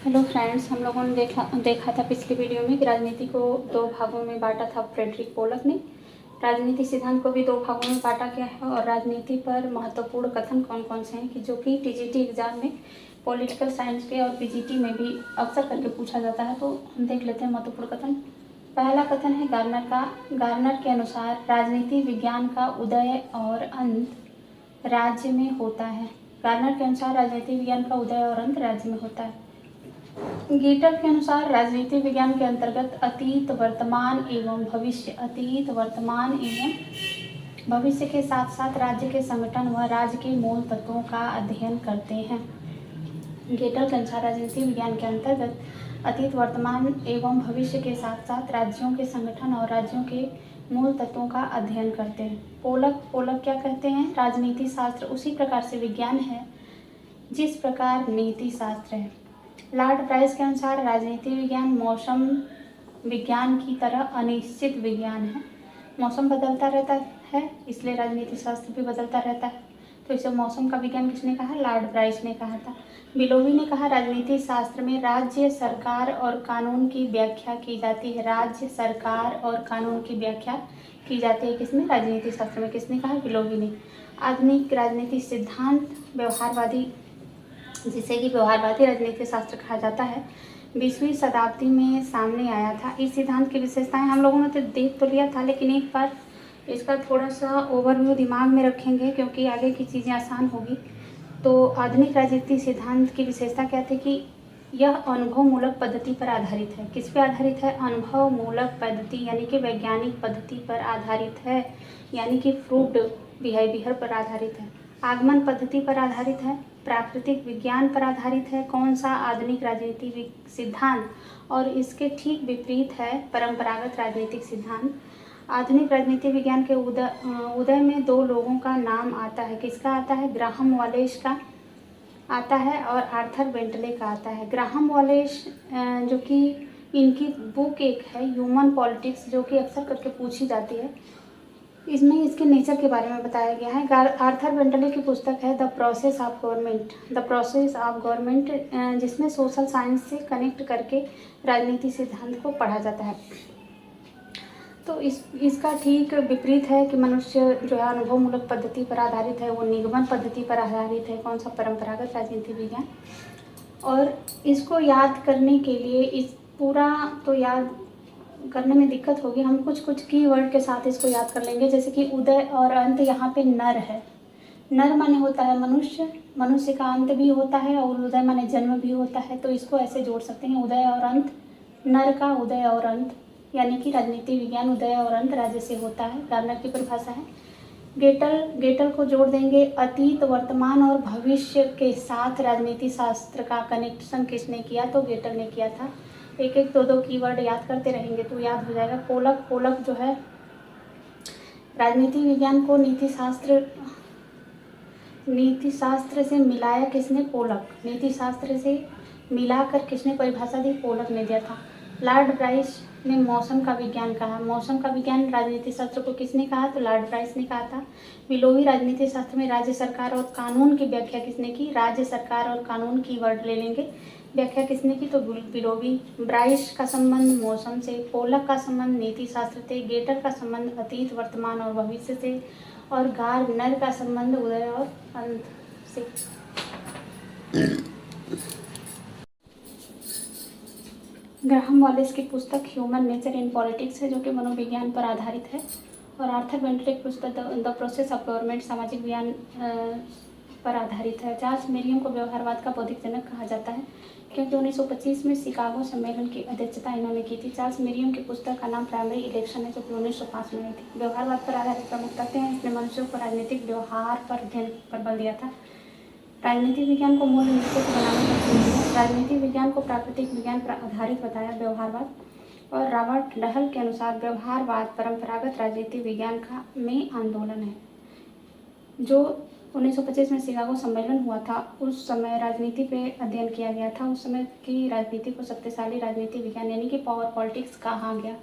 Hello friends, हम लोगों ने देखा था पिछली वीडियो में कि राजनीति को दो भागों में बांटा था फ्रेडरिक पोलक ने। राजनीति सिद्धांत को भी दो भागों में बांटा गया है और राजनीति पर महत्वपूर्ण कथन कौन कौन से हैं कि जो कि टीजीटी एग्जाम में पॉलिटिकल साइंस के और पीजीटी में भी अक्सर करके पूछा जाता है। तो हम देख लेते हैं महत्वपूर्ण कथन। पहला कथन है गार्नर के अनुसार राजनीति विज्ञान का उदय और अंत राज्य में होता है। गार्नर के अनुसार राजनीति विज्ञान का उदय और अंत राज्य में होता है। गीटल के अनुसार राजनीति विज्ञान के अंतर्गत अतीत, वर्तमान एवं भविष्य के साथ साथ राज्य के संगठन व राज्य के मूल तत्वों का अध्ययन करते हैं। गीटल के अनुसार राजनीति विज्ञान के अंतर्गत अतीत, वर्तमान एवं भविष्य के साथ साथ राज्यों के संगठन और राज्यों के मूल तत्वों का अध्ययन करते हैं। पोलक क्या कहते हैं? राजनीति शास्त्र उसी प्रकार से विज्ञान है जिस प्रकार नीति शास्त्र है। लॉर्ड ब्राइस के अनुसार राजनीति विज्ञान मौसम विज्ञान की तरह अनिश्चित विज्ञान है। मौसम बदलता रहता है, इसलिए राजनीति शास्त्र भी बदलता रहता है। तो इसे मौसम का विज्ञान किसने कहा? लॉर्ड ब्राइस ने कहा था। बिलोवी ने कहा राजनीति शास्त्र में राज्य, सरकार और कानून की व्याख्या की जाती है। राज्य, सरकार और कानून की व्याख्या की जाती है किसने? राजनीति शास्त्र में। किसने कहा? बिलोवी ने। आधुनिक राजनीति सिद्धांत व्यवहारवादी, जिसे कि व्यवहारवादी राजनीति शास्त्र कहा जाता है, 20वीं शताब्दी में सामने आया था। इस सिद्धांत की विशेषताएं हम लोगों ने तो देख तो लिया था, लेकिन एक बार इसका थोड़ा सा ओवरव्यू दिमाग में रखेंगे क्योंकि आगे की चीज़ें आसान होगी। तो आधुनिक राजनीति सिद्धांत की विशेषता क्या थी कि यह अनुभवमूलक पद्धति पर आधारित है। किस पे आधारित है? अनुभवमूलक पद्धति, यानी कि वैज्ञानिक पद्धति पर आधारित है, यानी कि प्रूव्ड बिहेवियर पर आधारित है। आगमन पद्धति पर आधारित है, प्राकृतिक विज्ञान पर आधारित है। कौन सा? आधुनिक राजनीति सिद्धांत। और इसके ठीक विपरीत है परंपरागत राजनीतिक सिद्धांत। आधुनिक राजनीति विज्ञान के उदय में दो लोगों का नाम आता है। किसका आता है? ग्राहम वॉलेस का आता है और आर्थर बेंटले का आता है। ग्राहम वॉलेस जो कि इनकी बुक एक है ह्यूमन पॉलिटिक्स, जो कि अक्सर करके पूछी जाती है, इसमें इसके नेचर के बारे में बताया गया है। आर्थर बेंटले की पुस्तक है द प्रोसेस ऑफ गवर्नमेंट, जिसमें सोशल साइंस से कनेक्ट करके राजनीति सिद्धांत को पढ़ा जाता है। तो इसका ठीक विपरीत है कि मनुष्य जो है अनुभवमूलक पद्धति पर आधारित है, वो निगमन पद्धति पर आधारित है। कौन सा? परंपरागत राजनीति विज्ञान। और इसको याद करने के लिए, इस पूरा तो याद करने में दिक्कत होगी, हम कुछ कीवर्ड के साथ इसको याद कर लेंगे। जैसे कि उदय और अंत, यहाँ पे नर है। नर माने होता है मनुष्य, मनुष्य का अंत भी होता है, और उदय माने जन्म भी होता है। तो इसको ऐसे जोड़ सकते हैं, उदय और अंत, नर का उदय और अंत, यानी कि राजनीति विज्ञान उदय और अंत राज्य से होता है। गार्नर की परिभाषा है। गेटल को जोड़ देंगे। अतीत, वर्तमान और भविष्य के साथ राजनीति शास्त्र का कनेक्शन किसने किया? तो गेटल ने किया था। एक एक दो कीवर्ड याद करते रहेंगे तो याद हो जाएगा। पोलक जो है राजनीति विज्ञान को नीति शास्त्र से मिलाया किसने? पोलक। नीति शास्त्र से मिलाकर किसने परिभाषा दी? पोलक ने दिया था। लॉर्ड ब्राइस ने मौसम का विज्ञान कहा। मौसम का विज्ञान राजनीति शास्त्र को किसने कहा? तो लॉर्ड ब्राइस ने कहा था। बिलोवी राजनीति शास्त्र में राज्य, सरकार और कानून की व्याख्या किसने की? राज्य, सरकार और कानून की वर्ड ले लेंगे। व्याख्या किसने की? तो बिलोवी। ब्राइस का संबंध मौसम से, पोलक का संबंध नीति शास्त्र से, गेटल का संबंध अतीत, वर्तमान और भविष्य से, और गार्नर का संबंध उदय और अंत से। ग्राहम वॉलेस की पुस्तक ह्यूमन नेचर इन पॉलिटिक्स है, जो कि मनोविज्ञान पर आधारित है। और आर्थर बेंटले की पुस्तक द प्रोसेस ऑफ गवर्नमेंट सामाजिक विज्ञान पर आधारित है। चार्ल्स मेरियम को व्यवहारवाद का बौद्धिक जनक कहा जाता है, क्योंकि 1925 में शिकागो सम्मेलन की अध्यक्षता इन्होंने की थी। चार्ल्स मेरियम की पुस्तक का नाम प्राइमरी इलेक्शन है, जो कि 1905 में आई थी। व्यवहारवाद पर आधारित प्रमुख तथ्य हैं, इसने मनुष्यों को राजनीतिक व्यवहार पर अध्ययन पर बल दिया था। राजनीति विज्ञान को मूल निष्कर्ष बनाने का प्रयास किया। राजनीति विज्ञान को प्राकृतिक विज्ञान पर आधारित बताया व्यवहारवाद। और रॉबर्ट डहल के अनुसार व्यवहारवाद परंपरागत राजनीति विज्ञान का में आंदोलन है। जो 1925 में शिकागो सम्मेलन हुआ था, उस समय राजनीति पे अध्ययन किया गया था। उस समय की राजनीति को शक्तिशाली राजनीति विज्ञान यानी कि पावर पॉलिटिक्स कहा गया।